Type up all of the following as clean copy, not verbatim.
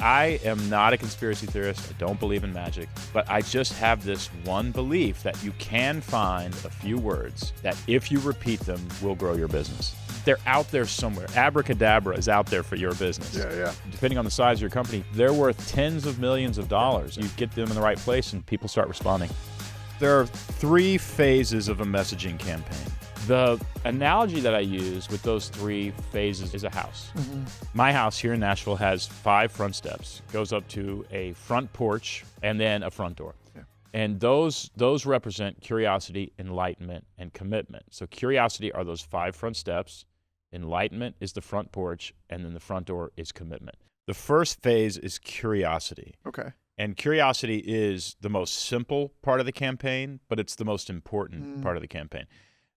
I am not a conspiracy theorist. I don't believe in magic, but I just have this one belief that you can find a few words that if you repeat them will grow your business. They're out there somewhere. Abracadabra is out there for your business. Yeah. Depending on the size of your company, they're worth tens of millions of dollars. You get them in the right place and people start responding. There are 3 phases of a messaging campaign. The analogy that I use with those 3 phases is a house. Mm-hmm. My house here in Nashville has 5 front steps, goes up to a front porch and then a front door. Yeah. And those represent curiosity, enlightenment, and commitment. So curiosity are those 5 front steps, enlightenment is the front porch, and then the front door is commitment. The first phase is curiosity. Okay. And curiosity is the most simple part of the campaign, but it's the most important part of the campaign.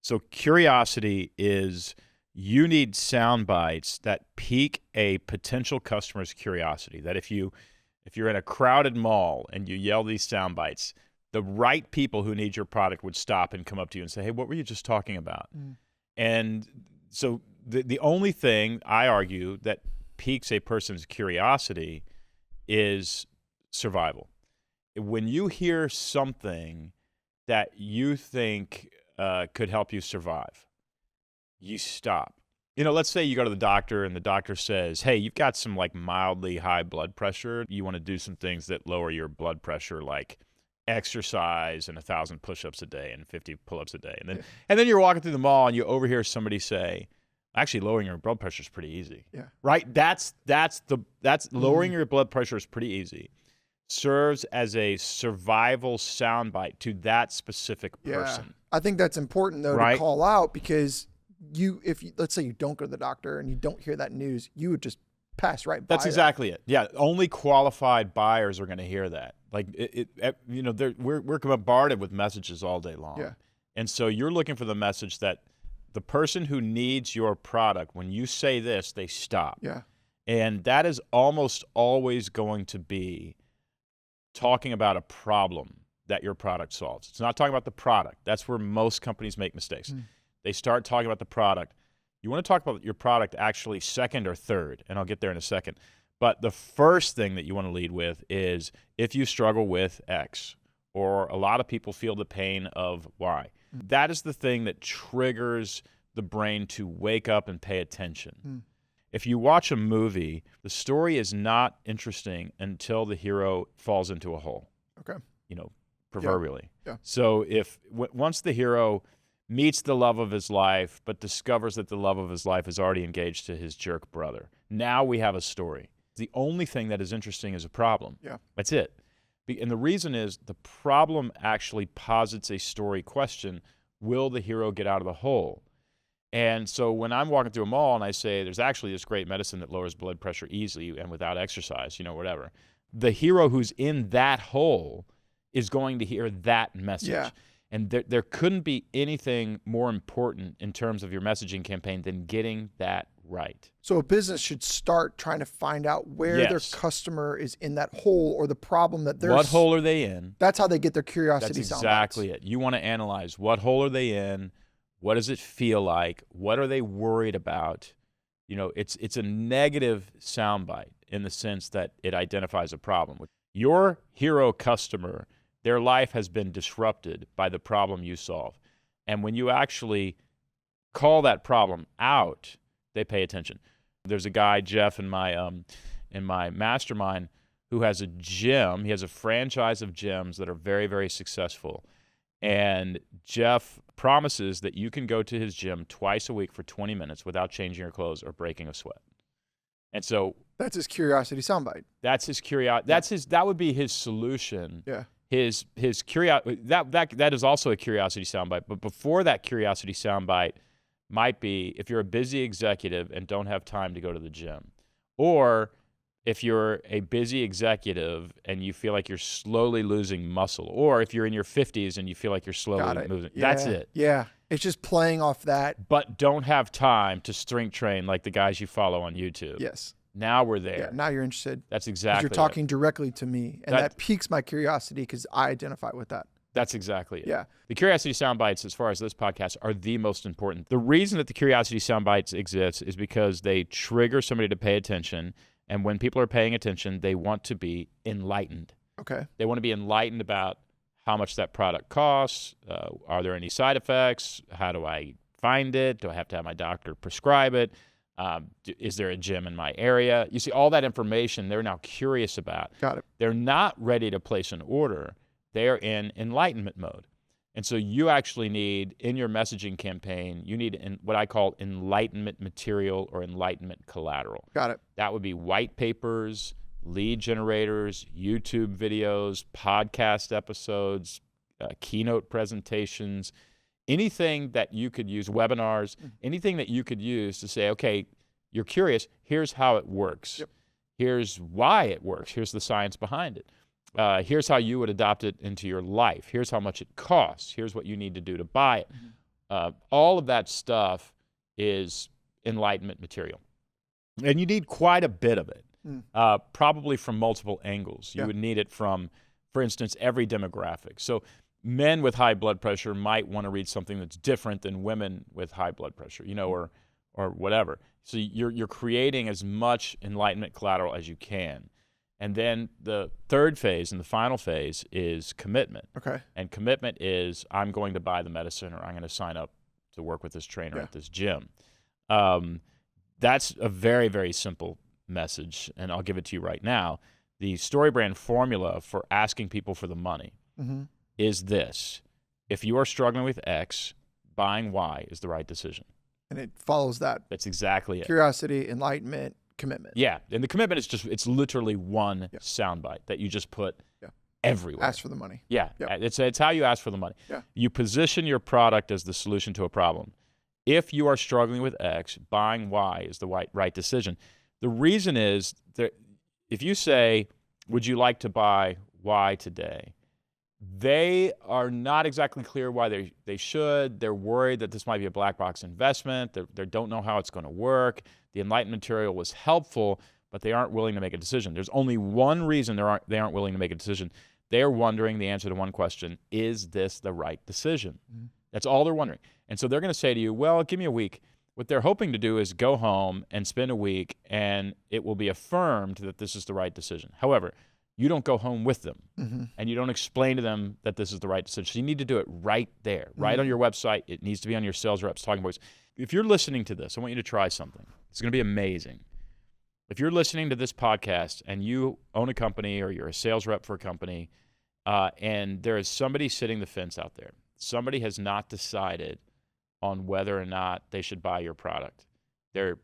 So curiosity is you need sound bites that pique a potential customer's curiosity. That if you're in a crowded mall and you yell these sound bites, the right people who need your product would stop and come up to you and say, hey, what were you just talking about? And so the only thing I argue that piques a person's curiosity is survival. When you hear something that you think could help you survive, you stop. Let's say you go to the doctor and the doctor says, hey, you've got some like mildly high blood pressure. You want to do some things that lower your blood pressure, like exercise and 1,000 push-ups a day and 50 pull-ups a day. And then you're walking through the mall and you overhear somebody say, actually lowering your blood pressure is pretty easy. Yeah. Right? That's lowering your blood pressure is pretty easy. Serves as a survival soundbite to that specific person. Yeah. I think that's important though to call out, because let's say you don't go to the doctor and you don't hear that news, you would just pass right by. That's exactly it. Yeah, only qualified buyers are going to hear that. Like we're bombarded with messages all day long. Yeah. And so you're looking for the message that the person who needs your product, when you say this, they stop. Yeah. And that is almost always going to be talking about a problem that your product solves. It's not talking about the product. That's where most companies make mistakes. They start talking about the product. You want to talk about your product actually second or third, and I'll get there in a second. But the first thing that you want to lead with is if you struggle with X, or a lot of people feel the pain of Y. That is the thing that triggers the brain to wake up and pay attention. If you watch a movie, the story is not interesting until the hero falls into a hole. Okay. Proverbially. Yeah. So once the hero meets the love of his life, but discovers that the love of his life is already engaged to his jerk brother, now we have a story. The only thing that is interesting is a problem. Yeah. That's it. And the reason is the problem actually posits a story question: will the hero get out of the hole? And so when I'm walking through a mall and I say there's actually this great medicine that lowers blood pressure easily and without exercise, whatever, the hero who's in that hole is going to hear that message. Yeah. And there couldn't be anything more important in terms of your messaging campaign than getting that right. So a business should start trying to find out where their customer is in that hole, or the problem that they're... What hole are they in? That's how they get their curiosity. That's exactly it. You want to analyze what hole are they in, what does it feel like, what are they worried about? It's a negative soundbite in the sense that it identifies a problem. Your hero customer, their life has been disrupted by the problem you solve. And when you actually call that problem out, they pay attention. There's a guy, Jeff, in my mastermind who has a gym. He has a franchise of gyms that are very, very successful. And Jeff promises that you can go to his gym twice a week for 20 minutes without changing your clothes or breaking a sweat. And so that's his curiosity soundbite. That's his curiosity. That would be his solution. Yeah. His curiosity, that is also a curiosity soundbite. But before that curiosity soundbite might be if you're a busy executive and don't have time to go to the gym, or if you're a busy executive and you feel like you're slowly losing muscle, or if you're in your 50s and you feel like you're slowly moving. Yeah. That's it. Yeah. It's just playing off that. But don't have time to strength train like the guys you follow on YouTube. Yes. Now we're there. Yeah, now you're interested. That's exactly You're talking directly to me, and that piques my curiosity because I identify with that. That's exactly it. Yeah. The curiosity soundbites, as far as this podcast, are the most important. The reason that the curiosity soundbites exist is because they trigger somebody to pay attention, And when people are paying attention, they want to be enlightened. Okay. They want to be enlightened about how much that product costs. Are there any side effects? How do I find it? Do I have to have my doctor prescribe it? Is there a gym in my area? You see, all that information they're now curious about. Got it. They're not ready to place an order. They are in enlightenment mode. And so you actually need, in your messaging campaign, you need what I call enlightenment material or enlightenment collateral. Got it. That would be white papers, lead generators, YouTube videos, podcast episodes, keynote presentations, anything that you could use, webinars, anything that you could use to say, okay, you're curious, here's how it works. Yep. Here's why it works. Here's the science behind it. Here's how you would adopt it into your life. Here's how much it costs. Here's what you need to do to buy it. All of that stuff is enlightenment material. And you need quite a bit of it, probably from multiple angles. You would need it from, for instance, every demographic. So men with high blood pressure might want to read something that's different than women with high blood pressure, or whatever. So you're creating as much enlightenment collateral as you can. And then the third phase and the final phase is commitment. Okay. And commitment is, I'm going to buy the medicine, or I'm going to sign up to work with this trainer at this gym. That's a very, very simple message, and I'll give it to you right now. The StoryBrand formula for asking people for the money is this: if you are struggling with X, buying Y is the right decision. And it follows that. That's exactly it. Curiosity, enlightenment, commitment. Yeah, and the commitment is it's literally one soundbite that you just put everywhere. Ask for the money. Yeah, it's how you ask for the money. Yeah. You position your product as the solution to a problem. If you are struggling with X, buying Y is the right decision. The reason is that if you say, would you like to buy Y today? They are not exactly clear why they should. They're worried that this might be a black box investment. They don't know how it's going to work. The enlightenment material was helpful, but they aren't willing to make a decision. There's only one reason they aren't willing to make a decision. They're wondering the answer to one question: is this the right decision? That's all they're wondering. And so they're going to say to you, well, give me a week. What they're hoping to do is go home and spend a week, and it will be affirmed that this is the right decision. However, you don't go home with them, and you don't explain to them that this is the right decision. So you need to do it right there, right on your website. It needs to be on your sales reps' talking points. If you're listening to this, I want you to try something. It's going to be amazing. If you're listening to this podcast and you own a company or you're a sales rep for a company, and there is somebody sitting the fence out there, somebody has not decided on whether or not they should buy your product. They're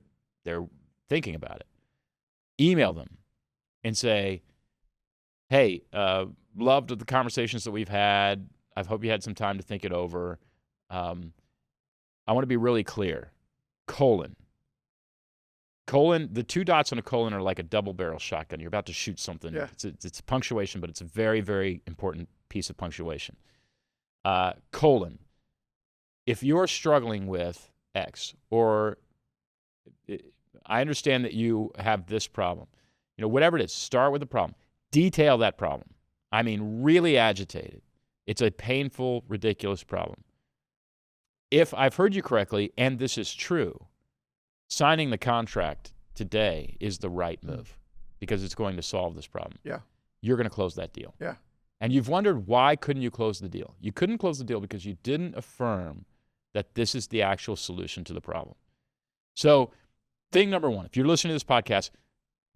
thinking about it. Email them and say, hey, loved the conversations that we've had. I hope you had some time to think it over. I want to be really clear. Colon, the two dots on a colon are like a double-barrel shotgun. You're about to shoot something. Yeah. It's punctuation, but it's a very, very important piece of punctuation. Colon, if you're struggling with X, or I understand that you have this problem, whatever it is, start with the problem. Detail that problem. I mean, really agitate it. It's a painful, ridiculous problem. If I've heard you correctly, and this is true, signing the contract today is the right move because it's going to solve this problem. Yeah. You're going to close that deal. Yeah. And you've wondered, why couldn't you close the deal? You couldn't close the deal because you didn't affirm that this is the actual solution to the problem. So thing number one, if you're listening to this podcast,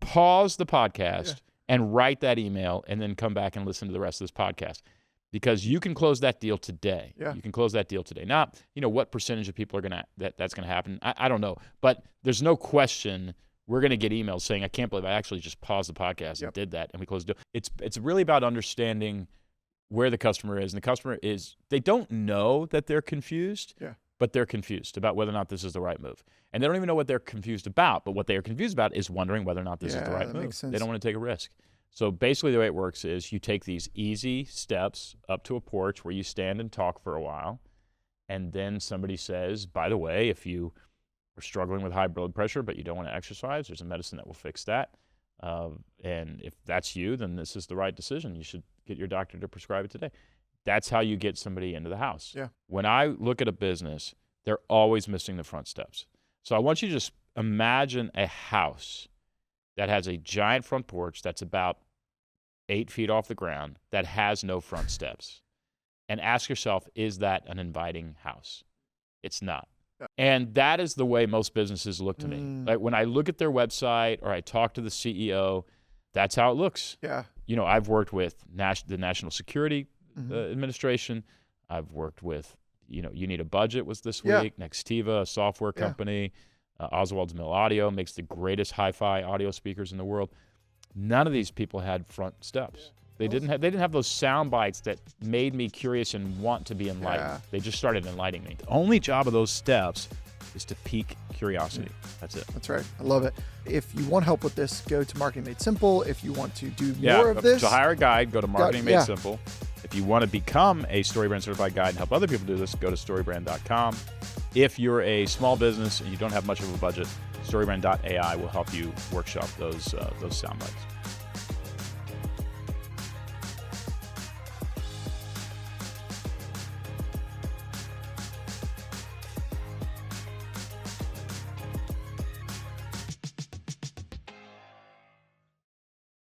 pause the podcast and write that email, and then come back and listen to the rest of this podcast, because you can close that deal today. Yeah. You can close that deal today. Now, what percentage of people are that's going to happen? I don't know, but there's no question we're going to get emails saying, I can't believe I actually just paused the podcast and did that, and we closed the deal. It's really about understanding where the customer is, and the customer they don't know that they're confused, but they're confused about whether or not this is the right move. And they don't even know what they're confused about, but what they are confused about is wondering whether or not this is the right move. Makes sense. They don't want to take a risk. So basically the way it works is you take these easy steps up to a porch where you stand and talk for a while, and then somebody says, by the way, if you are struggling with high blood pressure but you don't want to exercise, there's a medicine that will fix that. And if that's you, then this is the right decision. You should get your doctor to prescribe it today. That's how you get somebody into the house. Yeah. When I look at a business, they're always missing the front steps. So I want you to just imagine a house that has a giant front porch that's about 8 feet off the ground that has no front steps. And ask yourself, is that an inviting house? It's not. And that is the way most businesses look to me. Like when I look at their website or I talk to the CEO, that's how it looks. Yeah. You know, I've worked with the National Security Administration. I've worked with, You Need a Budget was this week. Nextiva, a software company. Oswald's Mill Audio makes the greatest hi-fi audio speakers in the world. None of these people had front steps. They didn't have those sound bites that made me curious and want to be enlightened. Yeah. They just started enlightening me. The only job of those steps is to pique curiosity. That's it. That's right. I love it. If you want help with this, go to Marketing Made Simple. If you want to do more of this, to hire a guide, go to Marketing Made Simple. If you want to become a StoryBrand certified guide and help other people do this, go to StoryBrand.com. If you're a small business and you don't have much of a budget, StoryBrand.ai will help you workshop those sound bites.